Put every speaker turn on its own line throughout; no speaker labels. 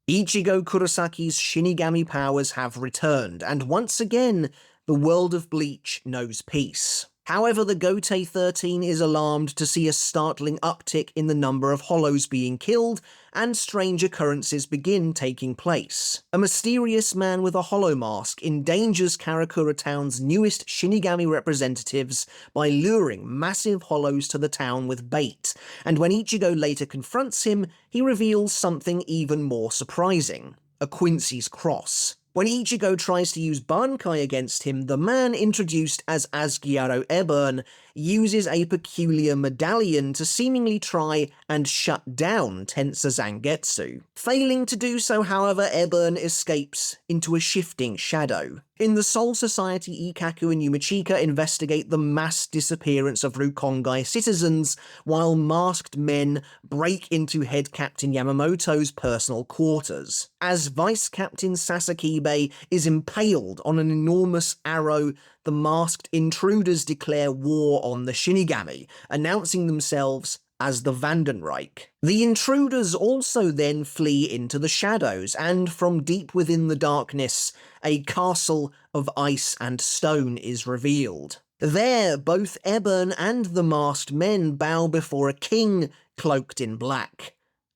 Ichigo Kurosaki's Shinigami powers have returned, and once again, the world of Bleach knows peace. However, the Gotei 13 is alarmed to see a startling uptick in the number of hollows being killed, and strange occurrences begin taking place. A mysterious man with a hollow mask endangers Karakura Town's newest Shinigami representatives by luring massive hollows to the town with bait, and when Ichigo later confronts him, he reveals something even more surprising: a Quincy's cross. When Ichigo tries to use bankai against him, the man introduced as Asgyaro Eburn uses a peculiar medallion to seemingly try and shut down Tensa Zangetsu. Failing to do so, however, Eburn escapes into a shifting shadow. In the Soul Society, Ikkaku and Yumachika investigate the mass disappearance of Rukongai citizens, while masked men break into Head Captain Yamamoto's personal quarters. As Vice Captain Sasakibe is impaled on an enormous arrow, the masked intruders declare war on the Shinigami, announcing themselves as the Vandenreich. The intruders also then flee into the shadows, and from deep within the darkness, a castle of ice and stone is revealed. There, both Eburn and the masked men bow before a king cloaked in black,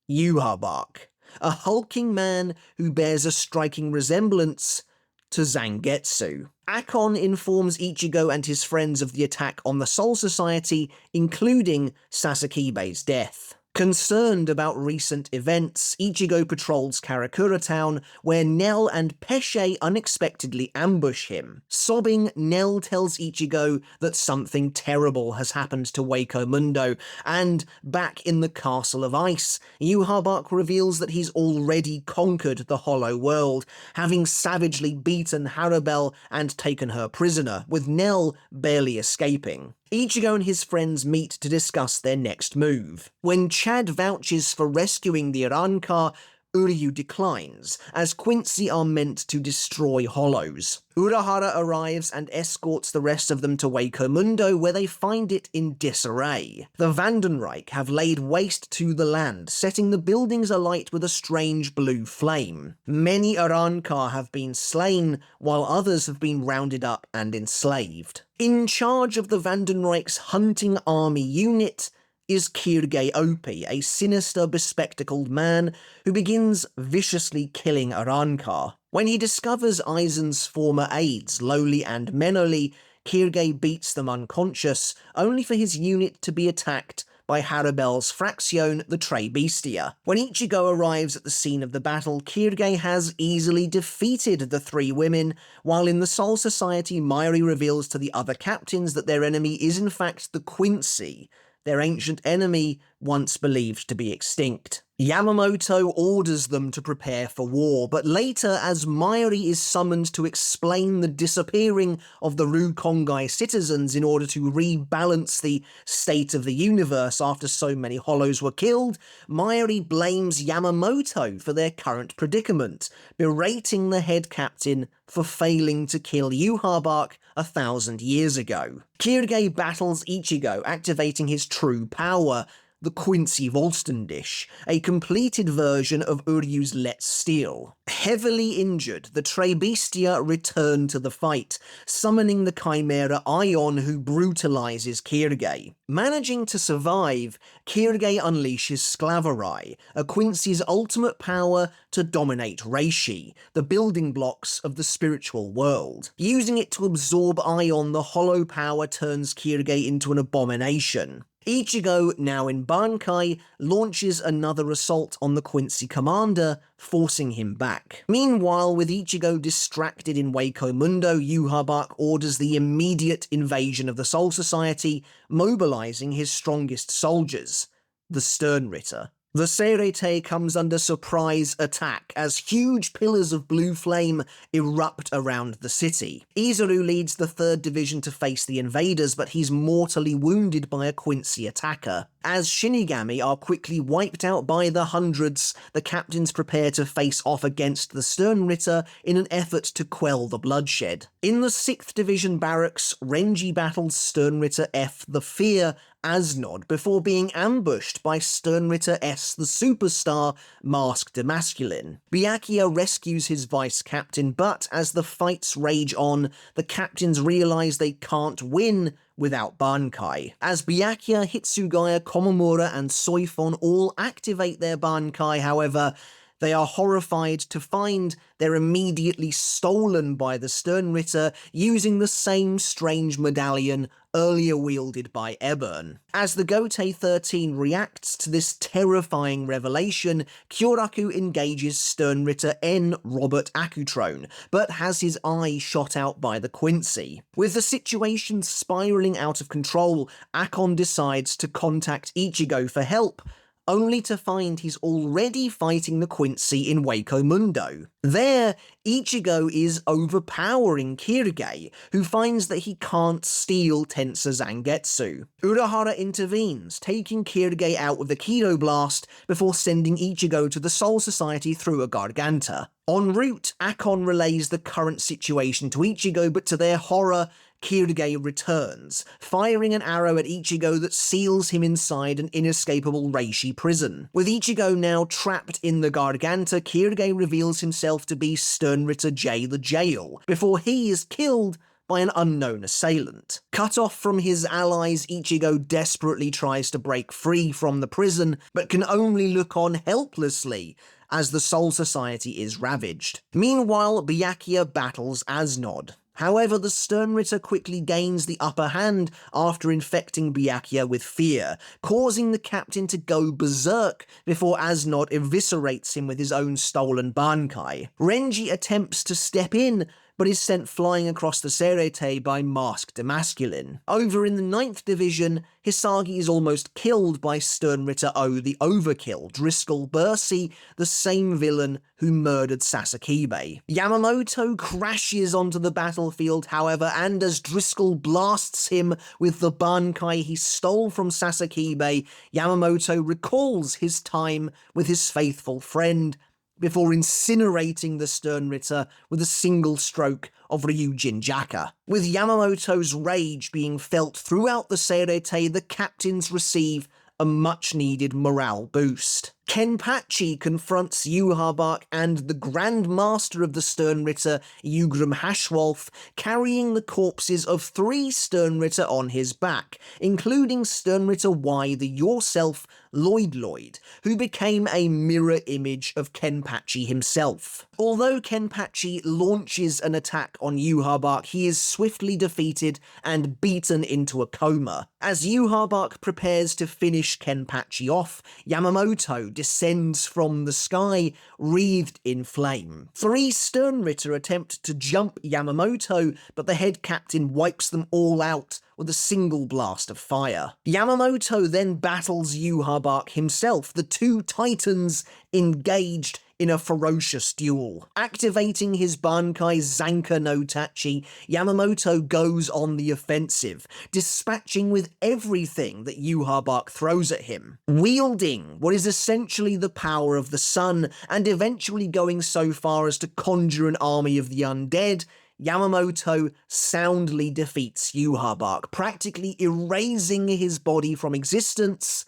Yhwach, a hulking man who bears a striking resemblance to Zangetsu. Akon informs Ichigo and his friends of the attack on the Soul Society, including Sasakibe's death. Concerned about recent events, Ichigo patrols Karakura Town, where Nell and Pesce unexpectedly ambush him. Sobbing, Nell tells Ichigo that something terrible has happened to Waco Mundo, and back in the Castle of Ice, Yhwach reveals that he's already conquered the Hollow World, having savagely beaten Harabel and taken her prisoner, with Nell barely escaping. Ichigo and his friends meet to discuss their next move. When Chad vouches for rescuing the Arrancar, Uryu declines, as Quincy are meant to destroy hollows. Urahara arrives and escorts the rest of them to Waco Mundo, where they find it in disarray. The Vandenreich have laid waste to the land, setting the buildings alight with a strange blue flame. Many Arrancar have been slain, while others have been rounded up and enslaved. In charge of the Vandenreich's hunting army unit is Kirge Opi, a sinister, bespectacled man who begins viciously killing Arrancar. When he discovers Aizen's former aides, Loli and Menoli, Kirge beats them unconscious, only for his unit to be attacked by Harabel's Fraction, the Tre Bestia. When Ichigo arrives at the scene of the battle, Kirge has easily defeated the three women, while in the Soul Society, Mayuri reveals to the other captains that their enemy is in fact the Quincy, their ancient enemy once believed to be extinct. Yamamoto orders them to prepare for war, but later, as Mayuri is summoned to explain the disappearing of the Rukongai citizens in order to rebalance the state of the universe after so many hollows were killed, Mayuri blames Yamamoto for their current predicament, berating the head captain for failing to kill Yhwach 1,000 years ago. Kirge battles Ichigo, activating his true power, the Quincy Volstendish, a completed version of Uryu's Let's Steal. Heavily injured, the Tre Bestia return to the fight, summoning the Chimera Ion, who brutalizes Kirge. Managing to survive, Kirge unleashes Sclavarai, a Quincy's ultimate power to dominate Reishi, the building blocks of the spiritual world. Using it to absorb Ion, the hollow power turns Kirge into an abomination. Ichigo, now in Bankai, launches another assault on the Quincy commander, forcing him back. Meanwhile, with Ichigo distracted in Waco Mundo, Yhwach orders the immediate invasion of the Soul Society, mobilizing his strongest soldiers, the Sternritter. The Serete comes under surprise attack as huge pillars of blue flame erupt around the city. Izuru leads the 3rd Division to face the invaders, but he's mortally wounded by a Quincy attacker. As Shinigami are quickly wiped out by the hundreds, the captains prepare to face off against the Sternritter in an effort to quell the bloodshed. In the 6th Division barracks, Renji battles Sternritter F the Fear Asnod before being ambushed by Sternritter S the Superstar, masked emasculine. Byakuya rescues his vice captain, but as the fights rage on, the captains realize they can't win without bankai. As Byakuya, Hitsugaya, Komamura, and Soifon all activate their bankai, however, they are horrified to find they're immediately stolen by the Sternritter using the same strange medallion earlier wielded by Eburn. As the Gotei 13 reacts to this terrifying revelation, Kyoraku engages Sternritter N. Robert Akutrone, but has his eye shot out by the Quincy. With the situation spiraling out of control, Akon decides to contact Ichigo for help, only to find he's already fighting the Quincy in Wako Mundo. There, Ichigo is overpowering Kirige, who finds that he can't steal Tensa Zangetsu. Urahara intervenes, taking Kirige out with a Kido Blast before sending Ichigo to the Soul Society through a Garganta. En route, Akon relays the current situation to Ichigo, but to their horror, Kirige returns, firing an arrow at Ichigo that seals him inside an inescapable Reishi prison. With Ichigo now trapped in the Garganta, Kirige reveals himself to be Sternritter J the Jail, before he is killed by an unknown assailant. Cut off from his allies, Ichigo desperately tries to break free from the prison, but can only look on helplessly as the Soul Society is ravaged. Meanwhile, Byakuya battles Asnod. However, the Sternritter quickly gains the upper hand after infecting Byakuya with fear, causing the captain to go berserk before Asnod eviscerates him with his own stolen bankai. Renji attempts to step in, but is sent flying across the Serete by masked emasculine. Over in the 9th Division, Hisagi is almost killed by Sternritter O the Overkill, Driscoll Bursey, the same villain who murdered Sasakibe. Yamamoto crashes onto the battlefield, however, and as Driscoll blasts him with the bankai he stole from Sasakibe, Yamamoto recalls his time with his faithful friend, before incinerating the Sternritter with a single stroke of Ryujin Jaka. With Yamamoto's rage being felt throughout the Serete, the captains receive a much-needed morale boost. Kenpachi confronts Yhwach and the Grand Master of the Sternritter, Ugram Hashwolf, carrying the corpses of 3 Sternritter on his back, including Sternritter Y the Yourself, Lloyd, who became a mirror image of Kenpachi himself. Although Kenpachi launches an attack on Yhwach, he is swiftly defeated and beaten into a coma. As Yhwach prepares to finish Kenpachi off, Yamamoto descends from the sky, wreathed in flame. 3 Sternritter attempt to jump Yamamoto, but the head captain wipes them all out with a single blast of fire. Yamamoto then battles Yhwach himself, the 2 titans engaged in a ferocious duel. Activating his bankai Zanka no Tachi, Yamamoto goes on the offensive, dispatching with everything that Yhwach throws at him. Wielding what is essentially the power of the sun, and eventually going so far as to conjure an army of the undead, Yamamoto soundly defeats Yhwach, practically erasing his body from existence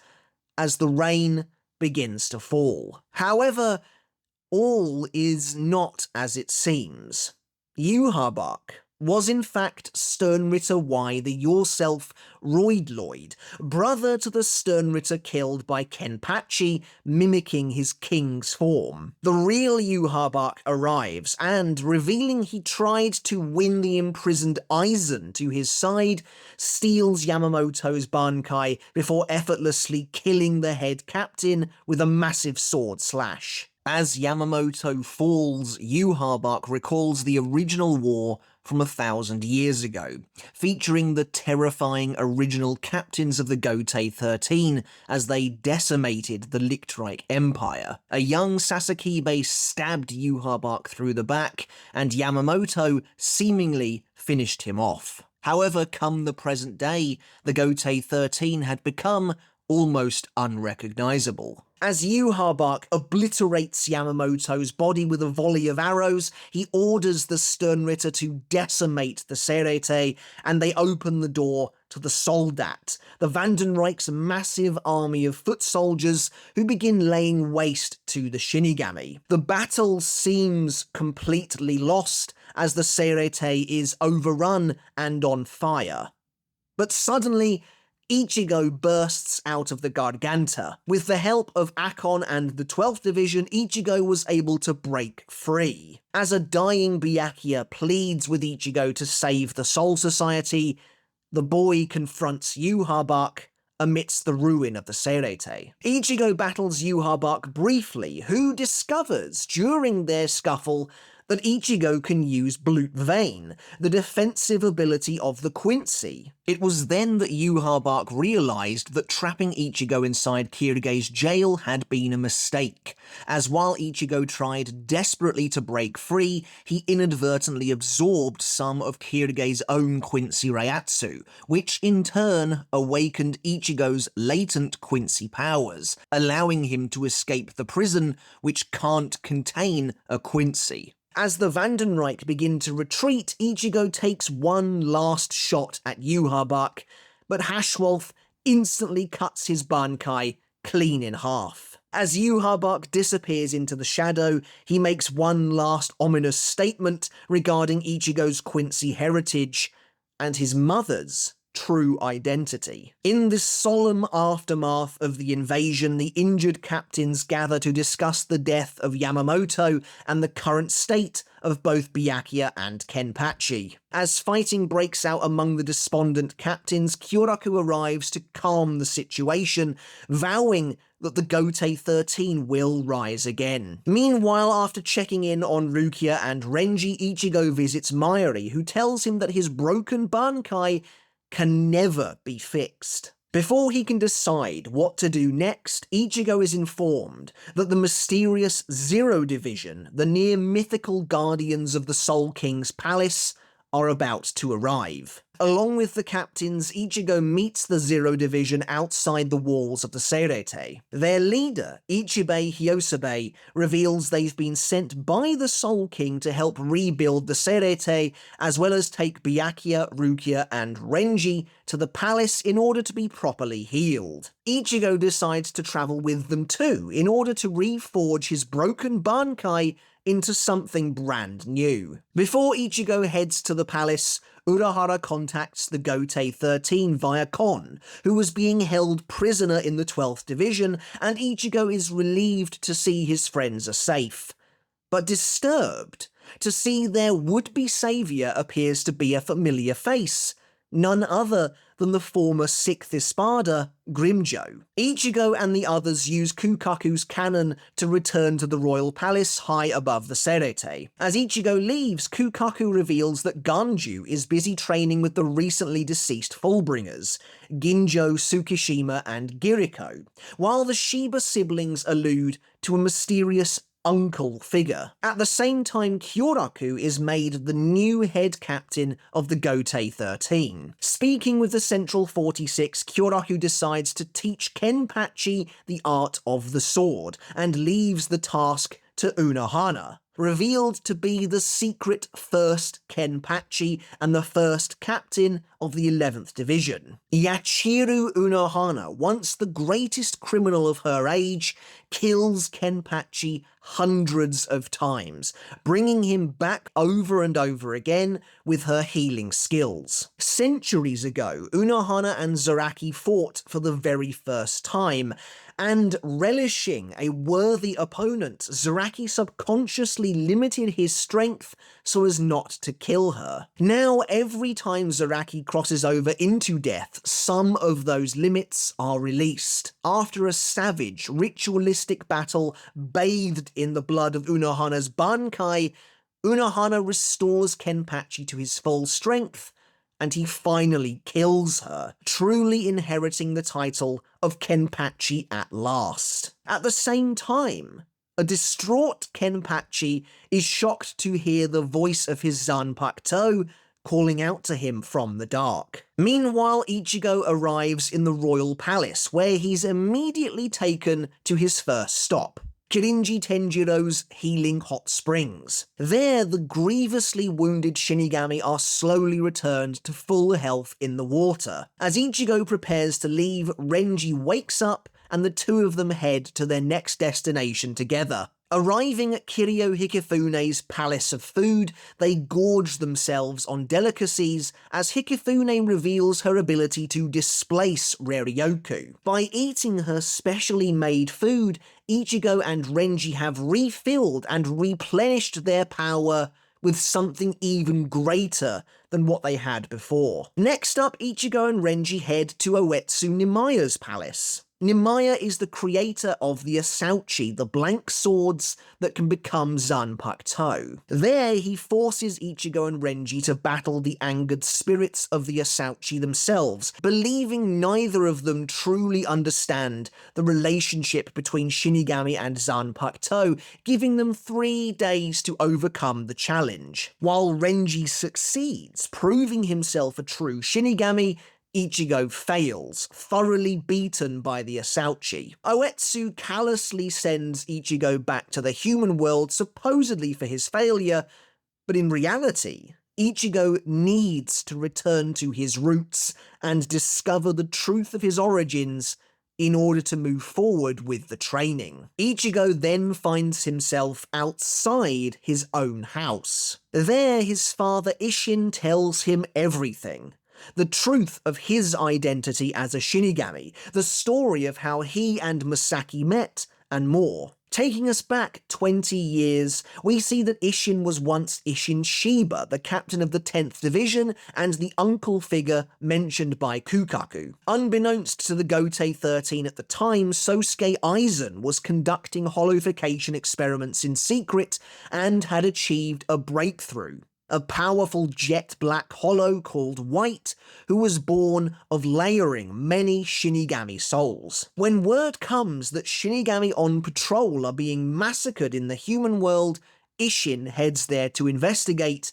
as the rain begins to fall. However, all is not as it seems. Yhwach was in fact Sternritter Y the Yourself, Lloyd, brother to the Sternritter killed by Kenpachi, mimicking his king's form. The real Yhwach arrives and, revealing he tried to win the imprisoned Aizen to his side, steals Yamamoto's bankai before effortlessly killing the head captain with a massive sword slash. As Yamamoto falls, Yhwach recalls the original war from 1,000 years ago, featuring the terrifying original captains of the Gotei 13 as they decimated the Lichtreich Empire. A young Sasakibe stabbed Yhwach through the back, and Yamamoto seemingly finished him off. However, come the present day, the Gotei 13 had become almost unrecognizable. As Yhwach obliterates Yamamoto's body with a volley of arrows, he orders the Sternritter to decimate the Serete, and they open the door to the Soldat, the Vandenreich's massive army of foot soldiers who begin laying waste to the Shinigami. The battle seems completely lost as the Curated is overrun and on fire. But suddenly, Ichigo bursts out of the Garganta. With the help of Akon and the 12th Division, Ichigo was able to break free. As a dying Byakuya pleads with Ichigo to save the Soul Society, the boy confronts Yhwach amidst the ruin of the Curated. Ichigo battles Yhwach briefly, who discovers during their scuffle that Ichigo can use Blute Vein, the defensive ability of the Quincy. It was then that Yhwach realised that trapping Ichigo inside Kirige's jail had been a mistake, as while Ichigo tried desperately to break free, he inadvertently absorbed some of Kirige's own Quincy Reiatsu, which in turn awakened Ichigo's latent Quincy powers, allowing him to escape the prison which can't contain a Quincy. As the Vandenreich begin to retreat, Ichigo takes one last shot at Yhwach, but Hashwolf instantly cuts his bankai clean in half. As Yhwach disappears into the shadow, he makes one last ominous statement regarding Ichigo's Quincy heritage and his mother's true identity. In this solemn aftermath of the invasion, the injured captains gather to discuss the death of Yamamoto and the current state of both Byakuya and Kenpachi. As fighting breaks out among the despondent captains, Kyoraku arrives to calm the situation, vowing that the Gotei 13 will rise again. Meanwhile, after checking in on Rukia and Renji, Ichigo visits Mayuri, who tells him that his broken bankai can never be fixed. Before he can decide what to do next, Ichigo is informed that the mysterious Zero Division, the near mythical guardians of the Soul King's palace, are about to arrive. Along with the captains, Ichigo meets the Zero Division outside the walls of the Curated. Their leader, Ichibei Hyosabe, reveals they've been sent by the Soul King to help rebuild the Curated, as well as take Byakuya, Rukia, and Renji to the palace in order to be properly healed. Ichigo decides to travel with them too, in order to reforge his broken bankai into something brand new. Before Ichigo heads to the palace, Urahara contacts the Gotei 13 via Kon, who was being held prisoner in the 12th Division, and Ichigo is relieved to see his friends are safe, but disturbed to see their would-be saviour appears to be a familiar face, none other than the former 6th Espada, Grimjo. Ichigo and the others use Kukaku's cannon to return to the royal palace high above the Curated. As Ichigo leaves, Kukaku reveals that Ganju is busy training with the recently deceased Fullbringers, Ginjo, Tsukishima, and Giriko, while the Shiba siblings allude to a mysterious uncle figure. At the same time, Kyoraku is made the new head captain of the Gotei 13. Speaking with the Central 46, Kyoraku decides to teach Kenpachi the art of the sword, and leaves the task to Unohana, revealed to be the secret first Kenpachi and the first captain of the 11th Division. Yachiru Unohana, once the greatest criminal of her age, kills Kenpachi hundreds of times, bringing him back over and over again with her healing skills. Centuries ago, Unohana and Zaraki fought for the very first time, and relishing a worthy opponent, Zaraki subconsciously limited his strength so as not to kill her. Now, every time Zaraki crosses over into death, some of those limits are released. After a savage, ritualistic battle bathed in the blood of Unohana's bankai, Unohana restores Kenpachi to his full strength, and he finally kills her, truly inheriting the title of Kenpachi at last. At the same time, a distraught Kenpachi is shocked to hear the voice of his Zanpakuto calling out to him from the dark. Meanwhile, Ichigo arrives in the royal palace, where he's immediately taken to his first stop, Kirinji Tenjiro's Healing Hot Springs. There, the grievously wounded Shinigami are slowly returned to full health in the water. As Ichigo prepares to leave, Renji wakes up and the two of them head to their next destination together. Arriving at Kiryu Hikafune's Palace of Food, they gorge themselves on delicacies as Hikifune reveals her ability to displace Reryoku. By eating her specially made food, Ichigo and Renji have refilled and replenished their power with something even greater than what they had before. Next up, Ichigo and Renji head to Uetsu Nemaya's palace. Nemaya is the creator of the Asauchi, the blank swords that can become Zanpakuto. There, he forces Ichigo and Renji to battle the angered spirits of the Asauchi themselves, believing neither of them truly understand the relationship between Shinigami and Zanpakuto, giving them 3 days to overcome the challenge. While Renji succeeds, proving himself a true Shinigami, Ichigo fails, thoroughly beaten by the Asauchi. Uetsu callously sends Ichigo back to the human world supposedly for his failure, but in reality, Ichigo needs to return to his roots and discover the truth of his origins in order to move forward with the training. Ichigo then finds himself outside his own house. There, his father Isshin tells him everything. The truth of his identity as a Shinigami, the story of how he and Masaki met, and more. Taking us back 20 years, we see that Isshin was once Isshin Shiba, the captain of the 10th Division and the uncle figure mentioned by Kukaku. Unbeknownst to the Gotei 13 at the time, Sosuke Aizen was conducting holofication experiments in secret and had achieved a breakthrough. A powerful jet black hollow called White, who was born of layering many Shinigami souls. When word comes that Shinigami on patrol are being massacred in the human world, Isshin heads there to investigate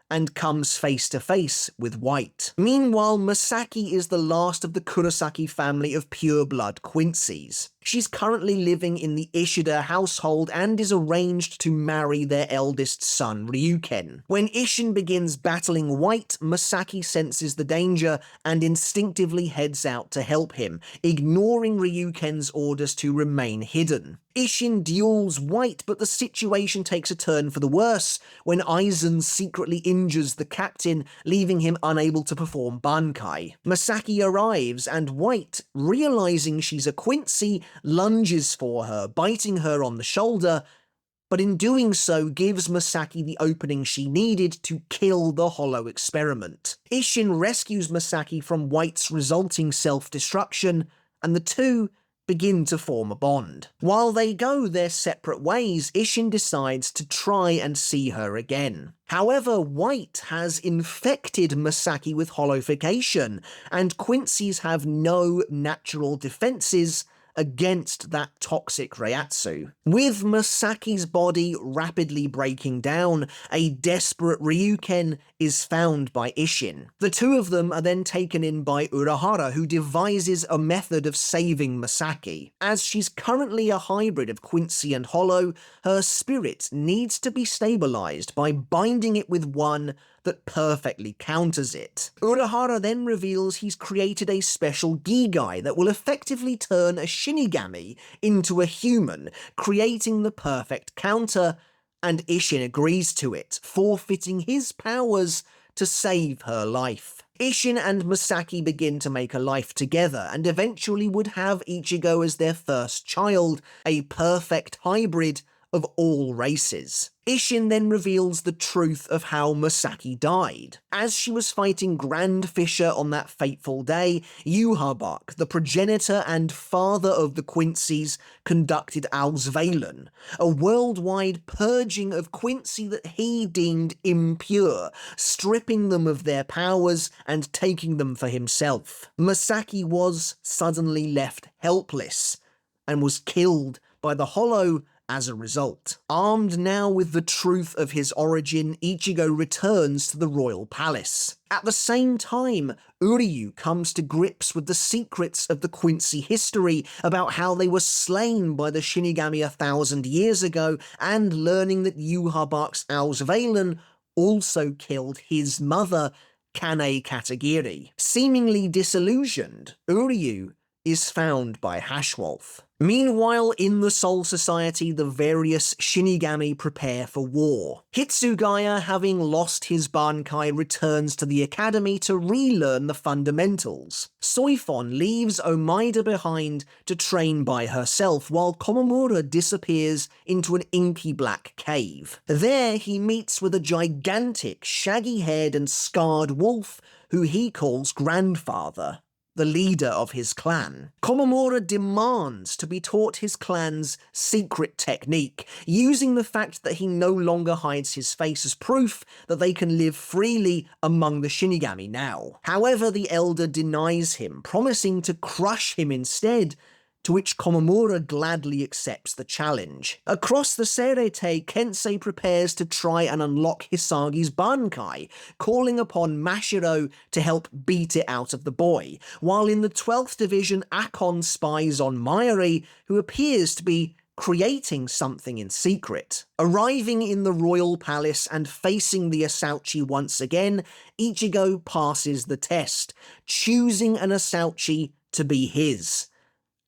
and comes face to face with White. Meanwhile, Masaki is the last of the Kurosaki family of pure-blood Quincy's. She's currently living in the Ishida household and is arranged to marry their eldest son, Ryuken. When Isshin begins battling White, Masaki senses the danger and instinctively heads out to help him, ignoring Ryuken's orders to remain hidden. Isshin duels White, but the situation takes a turn for the worse when Aizen secretly injures the captain, leaving him unable to perform bankai. Masaki arrives, and White, realizing she's a Quincy, lunges for her, biting her on the shoulder, but in doing so gives Masaki the opening she needed to kill the hollow experiment. Isshin rescues Masaki from White's resulting self-destruction, and the two begin to form a bond. While they go their separate ways, Isshin decides to try and see her again. However, White has infected Masaki with holofication, and Quincy's have no natural defenses against that toxic Reiatsu. With Masaki's body rapidly breaking down, a desperate Ryuken is found by Isshin. The two of them are then taken in by Urahara, who devises a method of saving Masaki. As she's currently a hybrid of Quincy and Hollow, her spirit needs to be stabilized by binding it with one that perfectly counters it. Urahara then reveals he's created a special Gigai that will effectively turn a Shinigami into a human, creating the perfect counter, and Isshin agrees to it, forfeiting his powers to save her life. Isshin and Masaki begin to make a life together, and eventually would have Ichigo as their first child, a perfect hybrid of all races. Isshin then reveals the truth of how Masaki died. As she was fighting Grand Fisher on that fateful day, Yhwach, the progenitor and father of the Quincy's, conducted Auswählen, a worldwide purging of Quincy that he deemed impure, stripping them of their powers and taking them for himself. Masaki was suddenly left helpless and was killed by the Hollow as a result. Armed now with the truth of his origin, Ichigo returns to the royal palace. At the same time, Uryu comes to grips with the secrets of the Quincy history about how they were slain by the Shinigami 1,000 years ago, and learning that Yhwach's Auswählen also killed his mother, Kane Katagiri. Seemingly disillusioned, Uryu is found by Hashwolf. Meanwhile, in the Soul Society, the various Shinigami prepare for war. Hitsugaya, having lost his bankai, returns to the academy to relearn the fundamentals. Soifon leaves Omaida behind to train by herself, while Komamura disappears into an inky black cave. There, he meets with a gigantic, shaggy-haired and scarred wolf who he calls Grandfather, the leader of his clan. Komamura demands to be taught his clan's secret technique, using the fact that he no longer hides his face as proof that they can live freely among the Shinigami now. However, the elder denies him, promising to crush him instead, to which Komamura gladly accepts the challenge. Across the Serete, Kensei prepares to try and unlock Hisagi's bankai, calling upon Mashiro to help beat it out of the boy, while in the 12th Division, Akon spies on Mayuri, who appears to be creating something in secret. Arriving in the royal palace and facing the Asauchi once again, Ichigo passes the test, choosing an Asauchi to be his,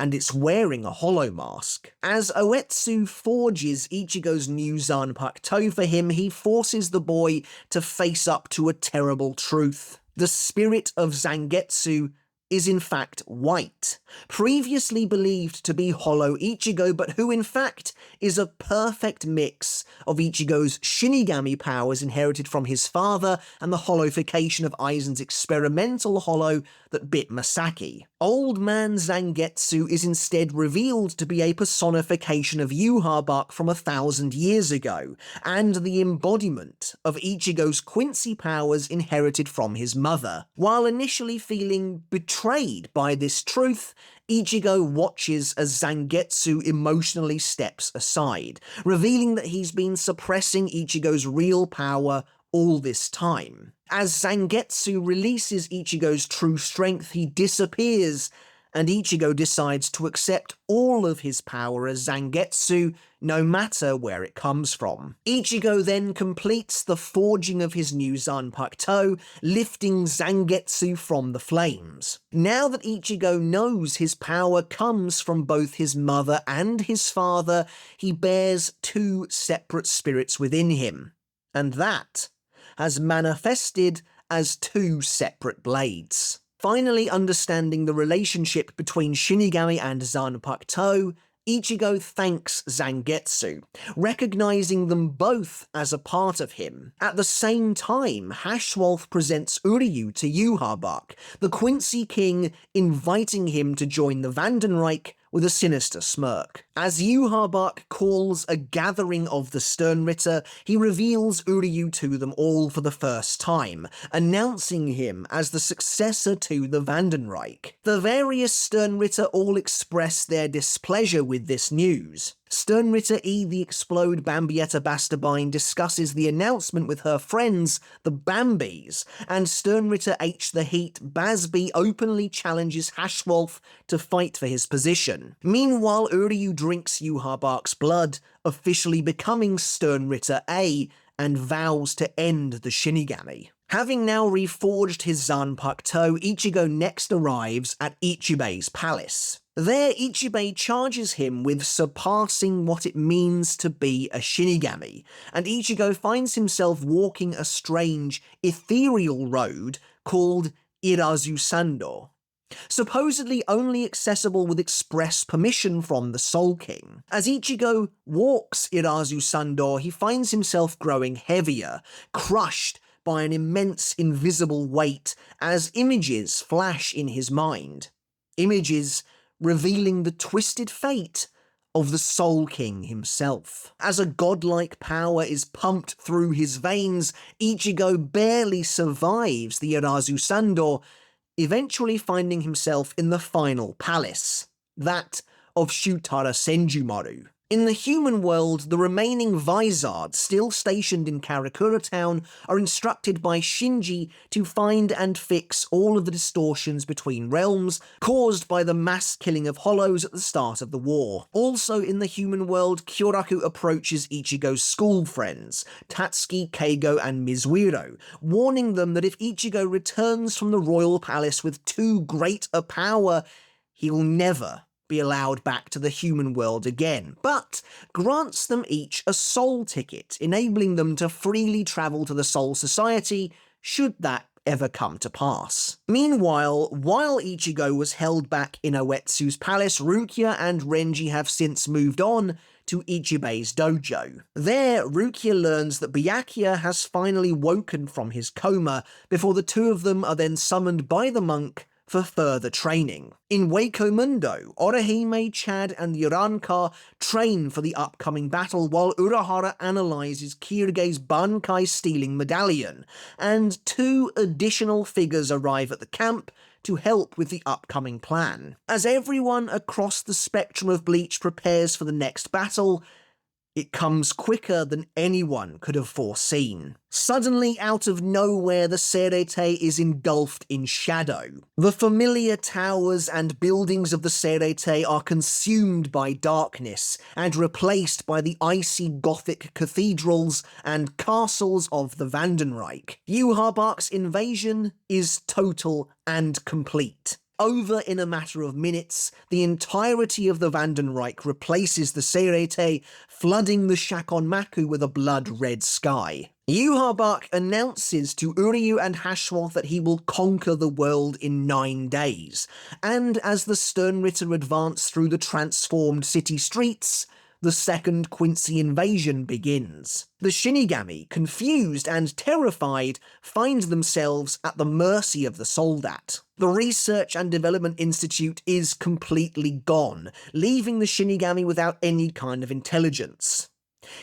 and it's wearing a hollow mask. As Oetsu forges Ichigo's new Zanpakuto for him, he forces the boy to face up to a terrible truth. The spirit of Zangetsu is in fact white, previously believed to be Hollow Ichigo, but who in fact is a perfect mix of Ichigo's Shinigami powers inherited from his father and the hollowification of Aizen's experimental hollow that bit Masaki. Old Man Zangetsu is instead revealed to be a personification of Yhwach from 1,000 years ago, and the embodiment of Ichigo's Quincy powers inherited from his mother. While initially feeling betrayed by this truth, Ichigo watches as Zangetsu emotionally steps aside, revealing that he's been suppressing Ichigo's real power all this time. As Zangetsu releases Ichigo's true strength, he disappears, and Ichigo decides to accept all of his power as Zangetsu, no matter where it comes from. Ichigo then completes the forging of his new Zanpakuto, lifting Zangetsu from the flames. Now that Ichigo knows his power comes from both his mother and his father, he bears two separate spirits within him, and that has manifested as two separate blades. Finally understanding the relationship between Shinigami and Zanpakuto, Ichigo thanks Zangetsu, recognizing them both as a part of him. At the same time, Hashwolf presents Uryu to Yhwach, the Quincy king, inviting him to join the Vandenreich with a sinister smirk. As Yhwach calls a gathering of the Sternritter, he reveals Uryu to them all for the first time, announcing him as the successor to the Vandenreich. The various Sternritter all express their displeasure with this news. Sternritter E. the Explode Bambietta Bastabine discusses the announcement with her friends, the Bambis, and Sternritter H. the Heat Basby openly challenges Hashwolf to fight for his position. Meanwhile, Uryu drinks Yhwach's blood, officially becoming Sternritter A, and vows to end the Shinigami. Having now reforged his Zanpakuto, Ichigo next arrives at Ichibei's palace. There, Ichibei charges him with surpassing what it means to be a Shinigami, and Ichigo finds himself walking a strange, ethereal road called Irazusandō, supposedly only accessible with express permission from the Soul King. As Ichigo walks Irazusandō, he finds himself growing heavier, crushed by an immense invisible weight as images flash in his mind. Images revealing the twisted fate of the Soul King himself. As a godlike power is pumped through his veins, Ichigo barely survives the Irazusandō, eventually finding himself in the final palace, that of Shutara Senjumaru. In the human world, the remaining Vizards still stationed in Karakura Town are instructed by Shinji to find and fix all of the distortions between realms caused by the mass killing of Hollows at the start of the war. Also in the human world, Kyoraku approaches Ichigo's school friends, Tatsuki, Keigo, and Mizuiro, warning them that if Ichigo returns from the royal palace with too great a power, he will never be allowed back to the human world again, but grants them each a soul ticket, enabling them to freely travel to the Soul Society should that ever come to pass. Meanwhile, while Ichigo was held back in Oetsu's palace, Rukia and Renji have since moved on to Ichibe's dojo. There, Rukia learns that Byakuya has finally woken from his coma, before the two of them are then summoned by the monk for further training. In Wako Mundo, Orihime, Chad, and the Uranka train for the upcoming battle while Urahara analyzes Kirige's bankai stealing medallion, and 2 additional figures arrive at the camp to help with the upcoming plan. As everyone across the spectrum of Bleach prepares for the next battle, it comes quicker than anyone could have foreseen. Suddenly, out of nowhere, the Cerete is engulfed in shadow. The familiar towers and buildings of the Cerete are consumed by darkness and replaced by the icy Gothic cathedrals and castles of the Vandenreich. Yhwach's invasion is total and complete. Over in a matter of minutes, the entirety of the Vandenreich replaces the Cerete, flooding the Shakonmaku with a blood-red sky. Yhwach announces to Uryu and Hashwolf that he will conquer the world in 9 days, and as the Sternritter advance through the transformed city streets, the second Quincy invasion begins. The Shinigami, confused and terrified, find themselves at the mercy of the Soldat. The Research and Development Institute is completely gone, leaving the Shinigami without any kind of intelligence.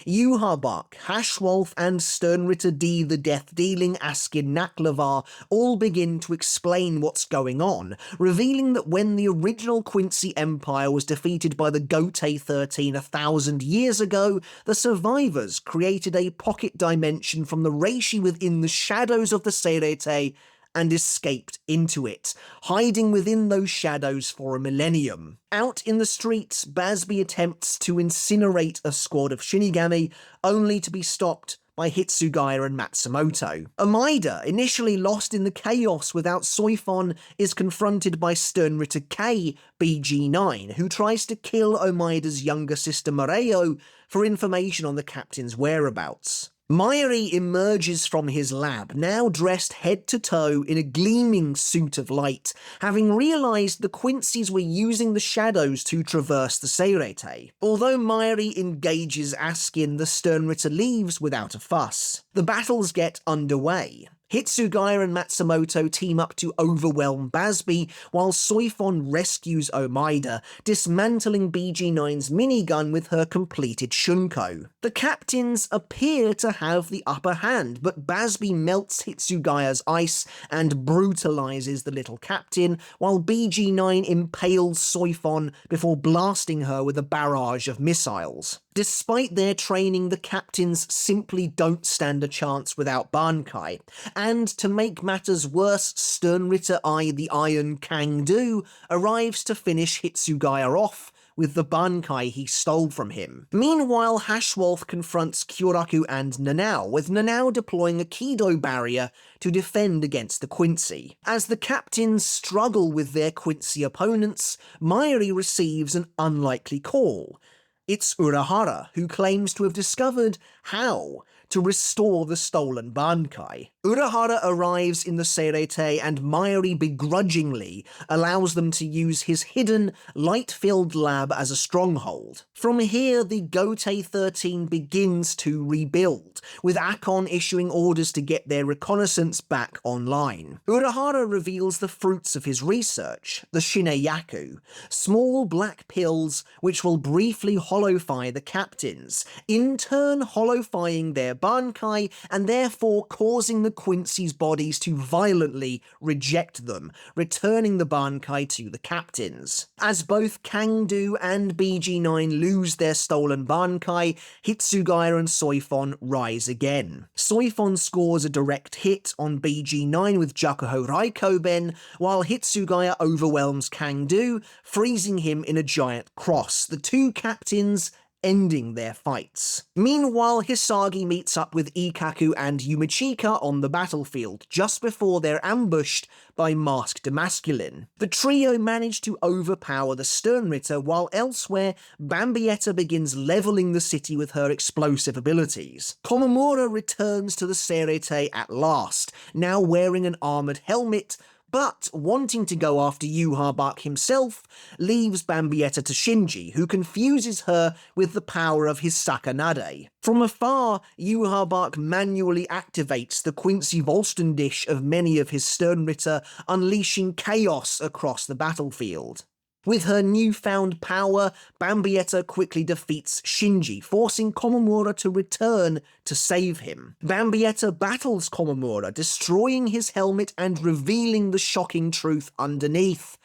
Yhwach, Hashwolf, and Sternritter D the Death-Dealing Askin Naklavar all begin to explain what's going on, revealing that when the original Quincy Empire was defeated by the Gotei 13 1,000 years ago, the survivors created a pocket dimension from the reishi within the shadows of the Cerete and escaped into it, hiding within those shadows for a millennium. Out in the streets, Basby attempts to incinerate a squad of Shinigami, only to be stopped by Hitsugaya and Matsumoto. Amida, initially lost in the chaos without Soifon, is confronted by Sternritter K, BG9, who tries to kill Omida's younger sister Moreo for information on the captain's whereabouts. Mayuri emerges from his lab, now dressed head to toe in a gleaming suit of light, having realised the Quincy's were using the shadows to traverse the Cerete. Although Mayuri engages Askin, the Sternritter leaves without a fuss. The battles get underway. Hitsugaya and Matsumoto team up to overwhelm Basby, while Soifon rescues Omida, dismantling BG9's minigun with her completed Shunko. The captains appear to have the upper hand, but Basby melts Hitsugaya's ice and brutalizes the little captain, while BG9 impales Soifon before blasting her with a barrage of missiles. Despite their training, the captains simply don't stand a chance without bankai, and to make matters worse, Sternritter I the Iron Kang-Do arrives to finish Hitsugaya off with the bankai he stole from him. Meanwhile, Hashwolf confronts Kyoraku and Nanao, with Nanao deploying a Kido barrier to defend against the Quincy. As the captains struggle with their Quincy opponents, Mayuri receives an unlikely call. It's Urahara, who claims to have discovered how to restore the stolen bankai. Urahara arrives in the Cerete and Mayuri begrudgingly allows them to use his hidden, light-filled lab as a stronghold. From here, the Gotei 13 begins to rebuild, with Akon issuing orders to get their reconnaissance back online. Urahara reveals the fruits of his research, the Shineyaku, small black pills which will briefly holofy the captains, in turn holofying their bankai and therefore causing the Quincy's bodies to violently reject them, returning the bankai to the captains. As both Kangdu and BG9 lose their stolen bankai, Hitsugaya and Soifon rise again. Soifon scores a direct hit on BG9 with Jakuho Raikoben, while Hitsugaya overwhelms Kangdu, freezing him in a giant cross, the two captains ending their fights. Meanwhile, Hisagi meets up with Ikkaku and Yumichika on the battlefield, just before they're ambushed by masked masculine. The trio manage to overpower the Sternritter, while elsewhere, Bambietta begins leveling the city with her explosive abilities. Komamura returns to the Serete at last, now wearing an armoured helmet, but wanting to go after Yhwach himself, leaves Bambietta to Shinji, who confuses her with the power of his Sakanade. From afar, Yhwach manually activates the Quincy Volston dish of many of his Sternritter, unleashing chaos across the battlefield. With her newfound power, Bambietta quickly defeats Shinji, forcing Komamura to return to save him. Bambietta battles Komamura, destroying his helmet and revealing the shocking truth underneath.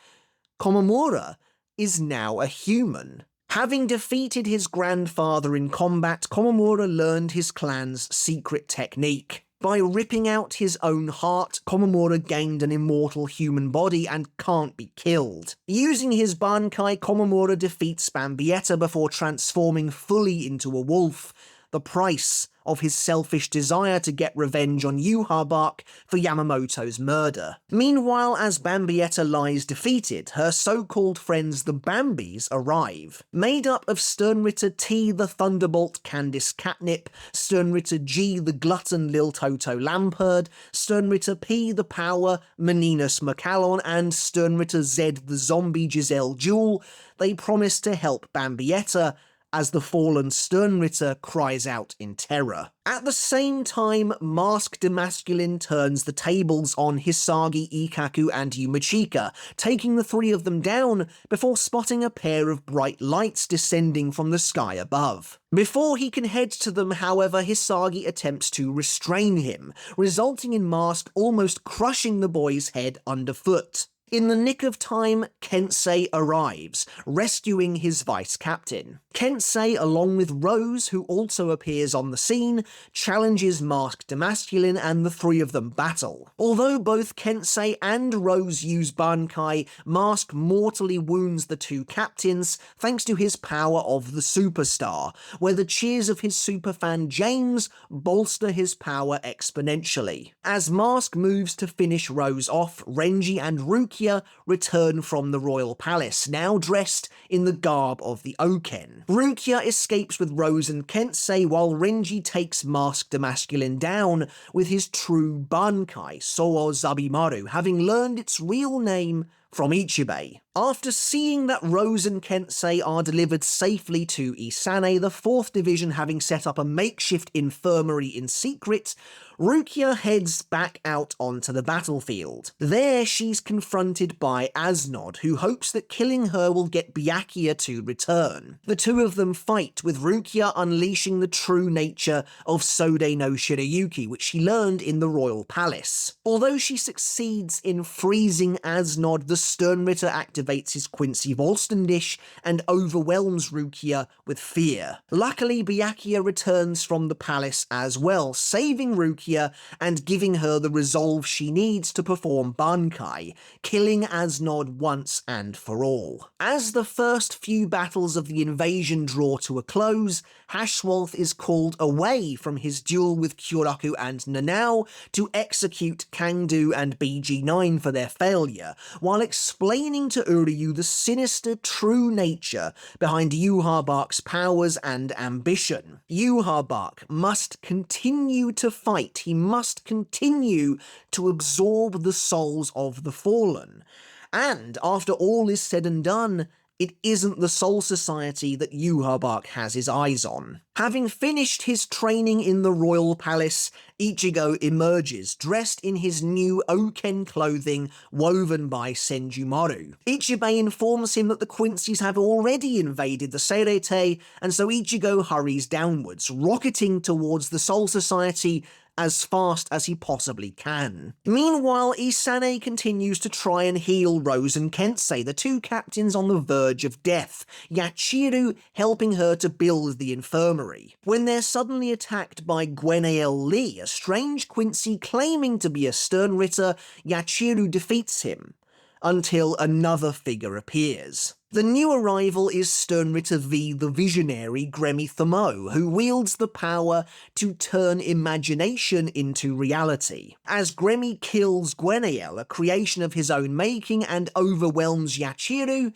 Komamura is now a human. Having defeated his grandfather in combat, Komamura learned his clan's secret technique. By ripping out his own heart, Komamura gained an immortal human body and can't be killed. Using his bankai, Komamura defeats Bambietta before transforming fully into a wolf, the price of his selfish desire to get revenge on Yhwach for Yamamoto's murder. Meanwhile, as Bambietta lies defeated, her so-called friends the Bambis arrive. Made up of Sternritter T the Thunderbolt Candice Catnip, Sternritter G the Glutton Lil Toto Lamperd, Sternritter P the Power Meninus McCallon, and Sternritter Z the Zombie Giselle Jewel, they promise to help Bambietta as the fallen Sternritter cries out in terror. At the same time, Mask Demasculine turns the tables on Hisagi, Ikkaku, and Yumichika, taking the three of them down before spotting a pair of bright lights descending from the sky above. Before he can head to them, however, Hisagi attempts to restrain him, resulting in Mask almost crushing the boy's head underfoot. In the nick of time, Kensei arrives, rescuing his vice-captain. Kensei, along with Rose, who also appears on the scene, challenges Mask Demasculine and the three of them battle. Although both Kensei and Rose use bankai, Mask mortally wounds the two captains thanks to his power of the Superstar, where the cheers of his superfan James bolster his power exponentially. As Mask moves to finish Rose off, Renji and Rukia return from the royal palace, now dressed in the garb of the Oken. Rukia escapes with Rose and Kensei, while Renji takes Mask Demasculine down with his true bankai, Soo Zabimaru, having learned its real name from Ichibei. After seeing that Rose and Kensei are delivered safely to Isane, the 4th Division having set up a makeshift infirmary in secret, Rukia heads back out onto the battlefield. There, she's confronted by Asnod, who hopes that killing her will get Byakuya to return. The two of them fight, with Rukia unleashing the true nature of Sode no Shirayuki, which she learned in the royal palace. Although she succeeds in freezing Asnod, the Sternritter activates his Quincy Volston dish and overwhelms Rukia with fear. Luckily, Byakuya returns from the palace as well, saving Rukia and giving her the resolve she needs to perform bankai, killing Asnod once and for all. As the first few battles of the invasion draw to a close, Hashwolf is called away from his duel with Kyoraku and Nanao to execute Kangdu and BG9 for their failure, while explaining to Uryu the sinister true nature behind Yhwach's powers and ambition. Yhwach must continue to fight. He must continue to absorb the souls of the fallen. And after all is said and done, it isn't the Soul Society that Yhwach has his eyes on. Having finished his training in the royal palace, Ichigo emerges, dressed in his new Oken clothing woven by Senjumaru. Ichibei informs him that the Quincy's have already invaded the Seirete, and so Ichigo hurries downwards, rocketing towards the Soul Society as fast as he possibly can. Meanwhile, Isane continues to try and heal Rose and Kensei, the two captains on the verge of death, Yachiru helping her to build the infirmary. When they're suddenly attacked by Gwenael Lee, a strange Quincy claiming to be a Sternritter, Yachiru defeats him, until another figure appears. The new arrival is Sternritter V the Visionary Gremmy Thamo, who wields the power to turn imagination into reality. As Gremmy kills Gwenael, a creation of his own making, and overwhelms Yachiru,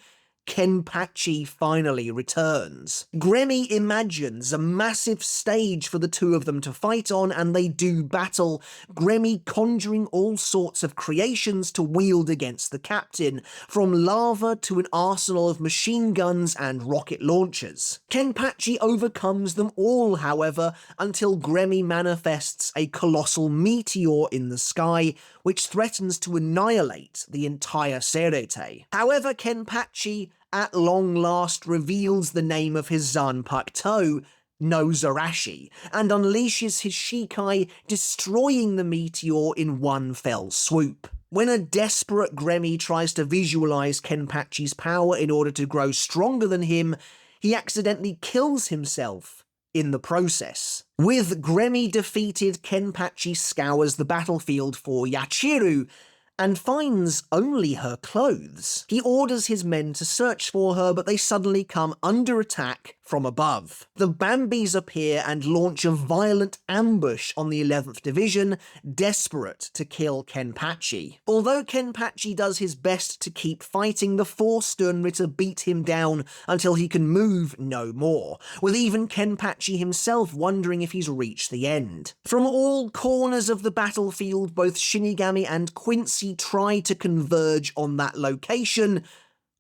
Kenpachi finally returns. Gremmy imagines a massive stage for the two of them to fight on, and they do battle, Gremmy conjuring all sorts of creations to wield against the captain, from lava to an arsenal of machine guns and rocket launchers. Kenpachi overcomes them all, however, until Gremmy manifests a colossal meteor in the sky, which threatens to annihilate the entire Seirete. However, Kenpachi at long last reveals the name of his Zanpakuto, Nozarashi, and unleashes his Shikai, destroying the meteor in one fell swoop. When a desperate Gremmy tries to visualize Kenpachi's power in order to grow stronger than him, he accidentally kills himself in the process. With Gremmy defeated, Kenpachi scours the battlefield for Yachiru, and finds only her clothes. He orders his men to search for her, but they suddenly come under attack from above. The Bambis appear and launch a violent ambush on the 11th Division, desperate to kill Kenpachi. Although Kenpachi does his best to keep fighting, the four Sternritter beat him down until he can move no more, with even Kenpachi himself wondering if he's reached the end. From all corners of the battlefield, both Shinigami and Quincy try to converge on that location,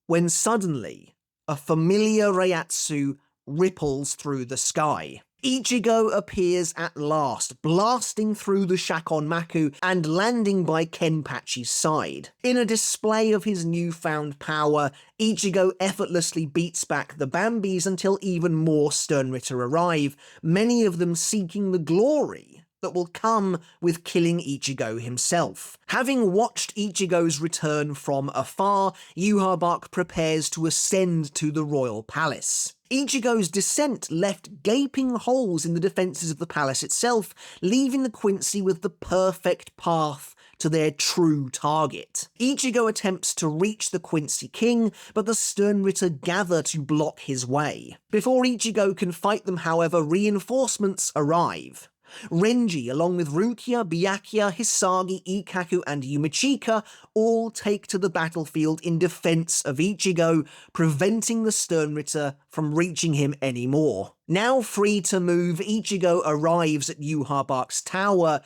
when suddenly a familiar Reiatsu ripples through the sky. Ichigo appears at last, blasting through the Shakonmaku and landing by Kenpachi's side. In a display of his newfound power, Ichigo effortlessly beats back the Bambis until even more Sternritter arrive, many of them seeking the glory that will come with killing Ichigo himself. Having watched Ichigo's return from afar, Yhwach prepares to ascend to the royal palace. Ichigo's descent left gaping holes in the defences of the palace itself, leaving the Quincy with the perfect path to their true target. Ichigo attempts to reach the Quincy King, but the Sternritter gather to block his way. Before Ichigo can fight them, however, reinforcements arrive. Renji, along with Rukia, Byakuya, Hisagi, Ikkaku, and Yumachika, all take to the battlefield in defense of Ichigo, preventing the Sternritter from reaching him anymore. Now free to move, Ichigo arrives at Yhwach's tower,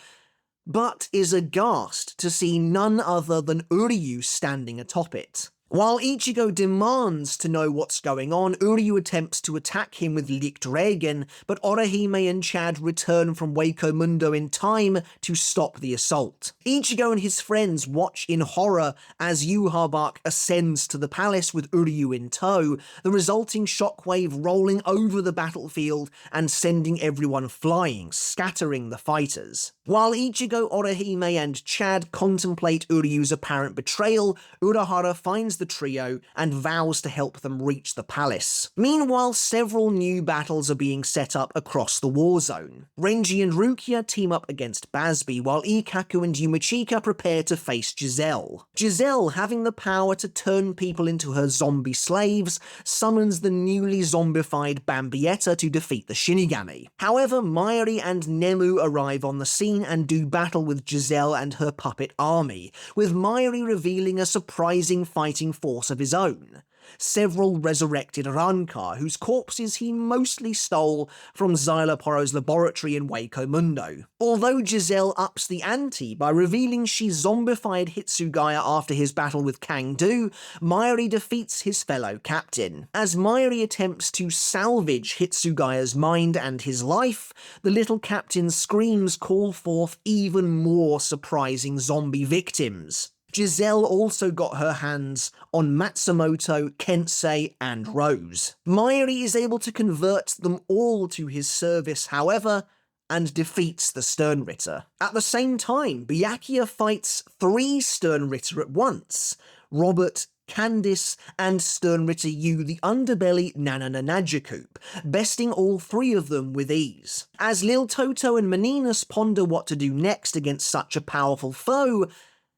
but is aghast to see none other than Uryu standing atop it. While Ichigo demands to know what's going on, Uryu attempts to attack him with Licht Regen, but Orihime and Chad return from Wako Mundo in time to stop the assault. Ichigo and his friends watch in horror as Yhwach ascends to the palace with Uryu in tow, the resulting shockwave rolling over the battlefield and sending everyone flying, scattering the fighters. While Ichigo, Orihime, and Chad contemplate Uryu's apparent betrayal, Urahara finds the trio and vows to help them reach the palace. Meanwhile, several new battles are being set up across the war zone. Renji and Rukia team up against Bazby, while Ikkaku and Yumachika prepare to face Giselle. Giselle, having the power to turn people into her zombie slaves, summons the newly zombified Bambietta to defeat the Shinigami. However, Mayuri and Nemu arrive on the scene and do battle with Giselle and her puppet army, with Mayuri revealing a surprising fighting force of his own. several resurrected Ranka, whose corpses he mostly stole from Xyloporo's laboratory in Waco Mundo. Although Giselle ups the ante by revealing she zombified Hitsugaya after his battle with Kang-Do, Mayuri defeats his fellow captain. As Mayuri attempts to salvage Hitsugaya's mind and his life, the little captain's screams call forth even more surprising zombie victims. Giselle also got her hands on Matsumoto, Kensei, and Rose. Mayuri is able to convert them all to his service, however, and defeats the Sternritter. At the same time, Byakuya fights 3 Sternritter at once: Robert, Candice, and Sternritter Yu the Underbelly Nananajacoup, besting all 3 of them with ease. As Lil Toto and Meninas ponder what to do next against such a powerful foe,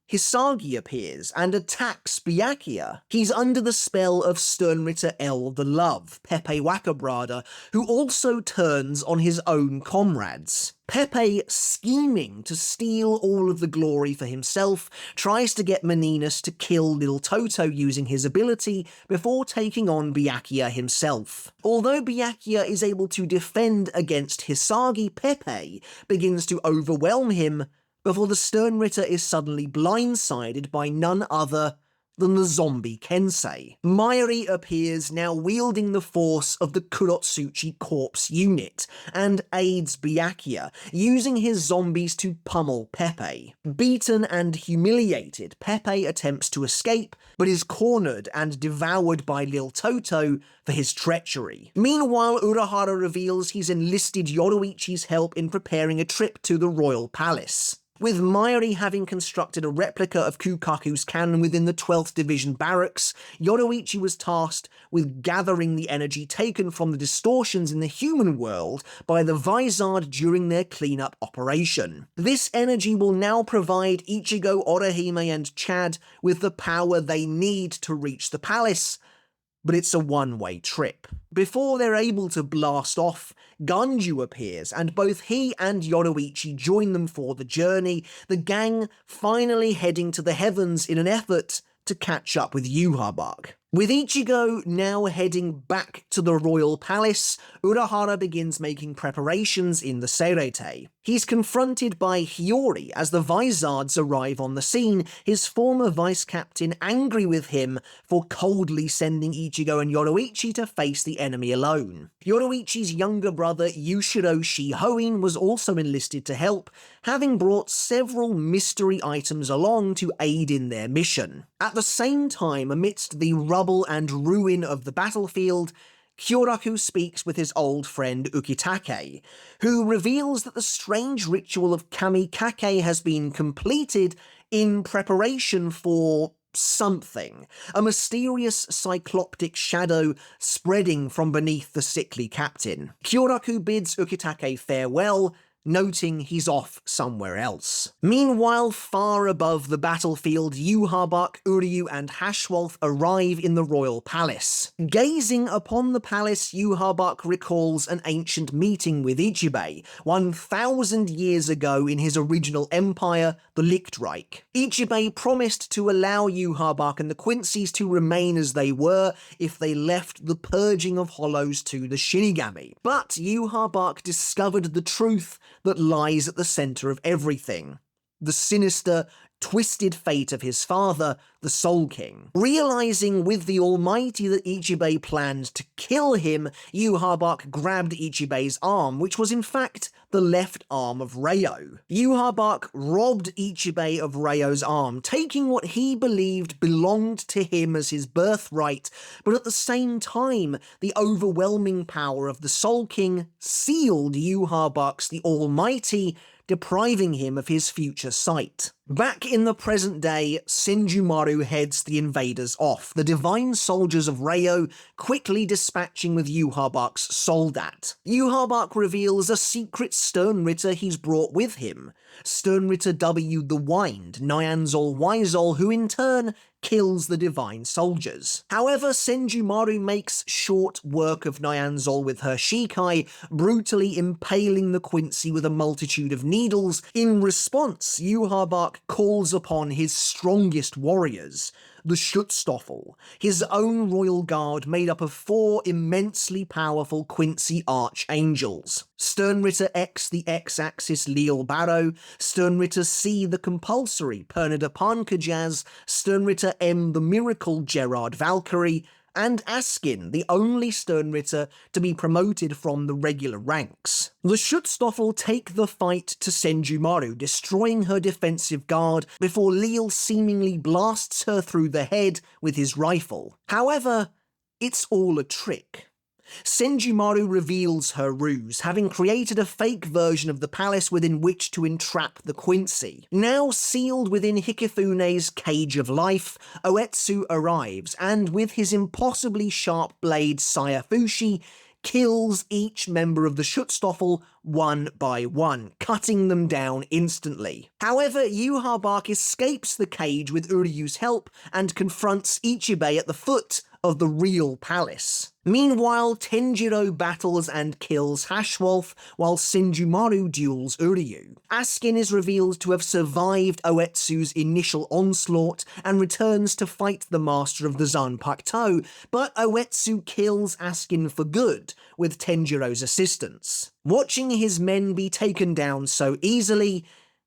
Hisagi appears and attacks Byakuya. He's under the spell of Sternritter L the Love, Pepe Wakabrada, who also turns on his own comrades. Pepe, scheming to steal all of the glory for himself, tries to get Meninas to kill Lil Toto using his ability before taking on Byakuya himself. Although Byakuya is able to defend against Hisagi, Pepe begins to overwhelm him before the Sternritter is suddenly blindsided by none other than the zombie Kensei. Mayuri appears, now wielding the force of the Kurotsuchi Corps unit, and aids Byakuya, using his zombies to pummel Pepe. Beaten and humiliated, Pepe attempts to escape, but is cornered and devoured by Lil Toto for his treachery. Meanwhile, Urahara reveals he's enlisted Yoruichi's help in preparing a trip to the royal palace. With Mayuri having constructed a replica of Kukaku's cannon within the 12th Division barracks, Yoruichi was tasked with gathering the energy taken from the distortions in the human world by the Vizard during their cleanup operation. This energy will now provide Ichigo, Orihime, and Chad with the power they need to reach the palace, but it's a one-way trip. Before they're able to blast off, Ganju appears, and both he and Yoruichi join them for the journey, the gang finally heading to the heavens in an effort to catch up with Yhwach. With Ichigo now heading back to the royal palace, Urahara begins making preparations in the Seirete. He's confronted by Hiyori as the Vizards arrive on the scene, his former vice-captain angry with him for coldly sending Ichigo and Yoruichi to face the enemy alone. Yoruichi's younger brother Yushiro Shihoin was also enlisted to help, having brought several mystery items along to aid in their mission. At the same time, amidst the rubble and ruin of the battlefield, Kyoraku speaks with his old friend Ukitake, who reveals that the strange ritual of Kamikake has been completed in preparation for something, a mysterious cycloptic shadow spreading from beneath the sickly captain. Kyoraku bids Ukitake farewell, noting he's off somewhere else. Meanwhile, far above the battlefield, Yhwach, Uryu, and Hashwolf arrive in the royal palace. Gazing upon the palace, Yhwach recalls an ancient meeting with Ichibei, 1,000 years ago in his original empire, the Lichtreich. Ichibei promised to allow Yhwach and the Quincy's to remain as they were if they left the purging of hollows to the Shinigami. But Yhwach discovered the truth that lies at the center of everything: the sinister, twisted fate of his father, the Soul King. Realizing with the Almighty that Ichibei planned to kill him, Yhwach grabbed Ichibei's arm, which was in fact the left arm of Ryo. Yhwach robbed Ichibei of Ryo's arm, taking what he believed belonged to him as his birthright, but at the same time, the overwhelming power of the Soul King sealed Yhwach's the Almighty, depriving him of his future sight. Back in the present day, Senjumaru heads the invaders off, the divine soldiers of Ryo quickly dispatching with Yhwach's soldat. Yhwach reveals a secret Sternritter he's brought with him, Sternritter W the Wind, Nyanzol Wyzol, who in turn kills the divine soldiers. However, Senjumaru makes short work of Nyanzol with her Shikai, brutally impaling the Quincy with a multitude of needles. In response, Yhwach calls upon his strongest warriors, the Schutzstaffel, his own royal guard made up of 4 immensely powerful Quincy archangels. Sternritter X the X-Axis Leal Barrow, Sternritter C the Compulsory Pernida Pankajaz, Sternritter M the Miracle Gerard Valkyrie, and Askin, the only Sternritter to be promoted from the regular ranks. The Schutzstaffel take the fight to Senjumaru, destroying her defensive guard before Leal seemingly blasts her through the head with his rifle. However, it's all a trick. Senjumaru reveals her ruse, having created a fake version of the palace within which to entrap the Quincy. Now sealed within Hikifune's cage of life, Oetsu arrives, and with his impossibly sharp blade Sayafushi, kills each member of the Schutzstaffel one by one, cutting them instantly instantly. However, Yhwach escapes the cage with Uryu's help and confronts Ichibei at the foot of the real palace. Meanwhile, Tenjiro battles and kills Hashwolf while Senjumaru duels Uryu. Askin is revealed to have survived Oetsu's initial onslaught and returns to fight the master of the Zanpakuto, but Oetsu kills Askin for good with Tenjiro's assistance. Watching his men be taken down so easily,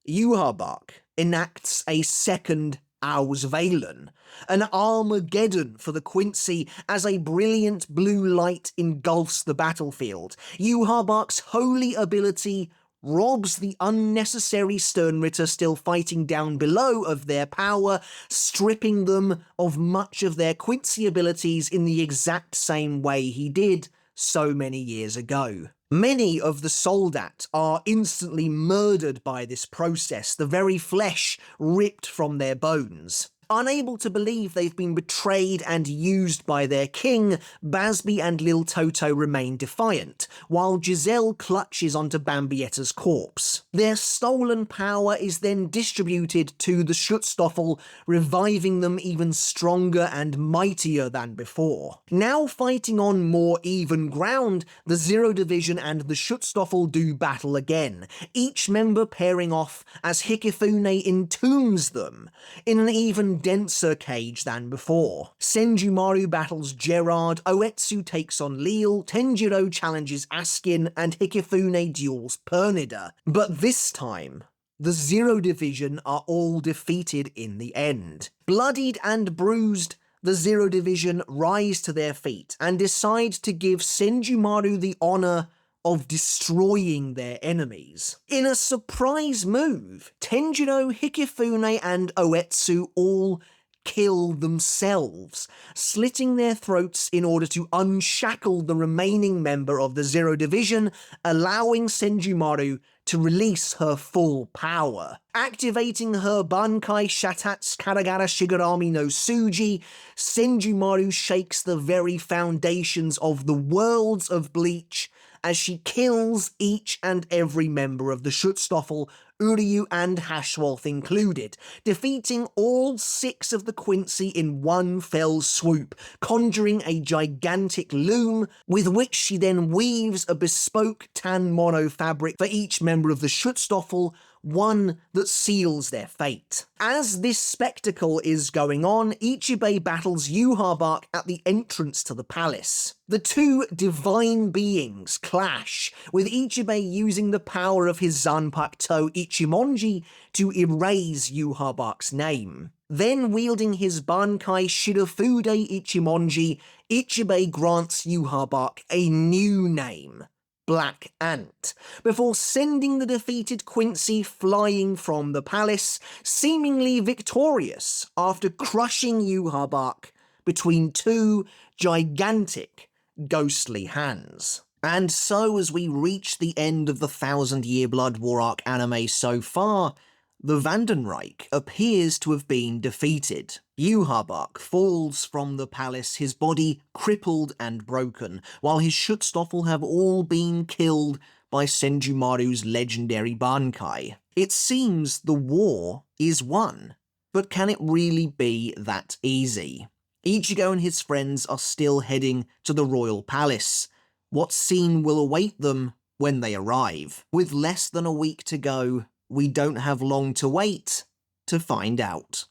Yhwach enacts a second Auswählen, an Armageddon for the Quincy as a brilliant blue light engulfs the battlefield. Yhwach's holy ability robs the unnecessary Sternritter still fighting down below of their power, stripping them of much of their Quincy abilities in the exact same way he did so many years ago. Many of the Soldat are instantly murdered by this process, the very flesh ripped from their bones. Unable to believe they've been betrayed and used by their king, Basby and Lil Toto remain defiant, while Giselle clutches onto Bambietta's corpse. Their stolen power is then distributed to the Schutzstaffel, reviving them even stronger and mightier than before. Now fighting on more even ground, the Zero Division and the Schutzstaffel do battle again, each member pairing off as Hikifune entombs them in an even denser cage than before. Senjumaru battles Gerard, Oetsu takes on Leal, Tenjiro challenges Askin, and Hikifune duels Pernida. But this time, the Zero Division are all defeated in the end. Bloodied and bruised, the Zero Division rise to their feet and decide to give Senjumaru the honor of destroying their enemies. In a surprise move, Tenjiro, Hikifune, and Oetsu all kill themselves, slitting their throats in order to unshackle the remaining member of the Zero Division, allowing Senjumaru to release her full power. Activating her bankai Shatatsu Karagara Shigarami no Tsuji, Senjumaru shakes the very foundations of the worlds of Bleach as she kills each and every member of the Schutzstaffel, Uryu and Hashwolf included, defeating all 6 of the Quincy in one fell swoop, conjuring a gigantic loom with which she then weaves a bespoke tan mono fabric for each member of the Schutzstaffel, one that seals their fate. As this spectacle is going on, Ichibei battles Yhwach at the entrance to the palace. The two divine beings clash, with Ichibei using the power of his Zanpakuto Ichimonji to erase Yhwach's name. Then wielding his bankai Shirafude Ichimonji, Ichibei grants Yhwach a new name, Black Ant, before sending the defeated Quincy flying from the palace, seemingly victorious after crushing Yhwach between 2 gigantic ghostly hands. And so as we reach the end of the 1000-year Blood War arc anime so far, the Vandenreich appears to have been defeated. Yhwach falls from the palace, his body crippled and broken, while his Schutzstaffel have all been killed by Senjumaru's legendary bankai. It seems the war is won, but can it really be that easy? Ichigo and his friends are still heading to the royal palace. What scene will await them when they arrive? With less than a week to go, we don't have long to wait to find out.